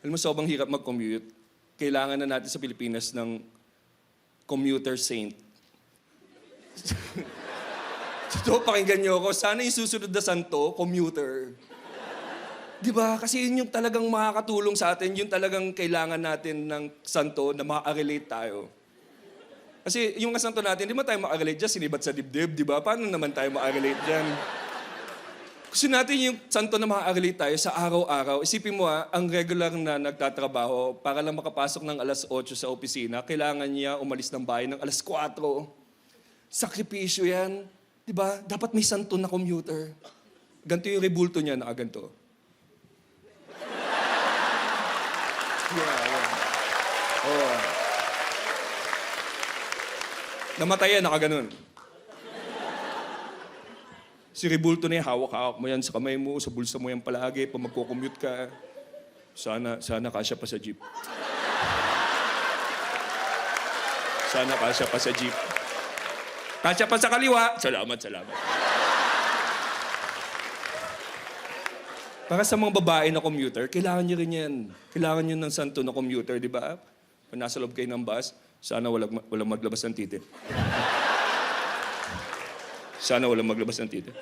Alam mo, sobrang hirap mag-commute. Kailangan na natin sa Pilipinas ng commuter saint. Totoo, pakinggan niyo ako. Sana yung susunod na santo, commuter. Di ba? Kasi yun yung talagang makakatulong sa atin, yun talagang kailangan natin ng santo na maka-relate tayo. Kasi yung kasanto natin, di ba tayo maka-relate dyan, sinibat sa dibdib, di ba? Paano naman tayo maka-relate dyan? Gusto natin yung santo na maka-relate tayo sa araw-araw. Isipin mo ang regular na nagtatrabaho, para lang makapasok ng alas 8 sa opisina, kailangan niya umalis ng bahay ng alas 4. Sakripisyo yan. Di ba? Dapat may santo na commuter. Ganito yung rebulto niya, nakaganto. Yeah. Oh. Namatay yan, nakaganon. Si rebulto na yan, hawak-hawak mo yan sa kamay mo, sa bulsa mo yan palagi, pag magko-commute ka. Sana kasya pa sa jeep. Sana kasya pa sa jeep. Kasya pa sa kaliwa. Salamat. Para sa mga babae na commuter, kailangan nyo rin yan. Kailangan nyo ng santo na commuter, di ba? Pag nasa loob kayo ng bus, sana walang maglabas ng titi. Sana walang maglabas ng titi.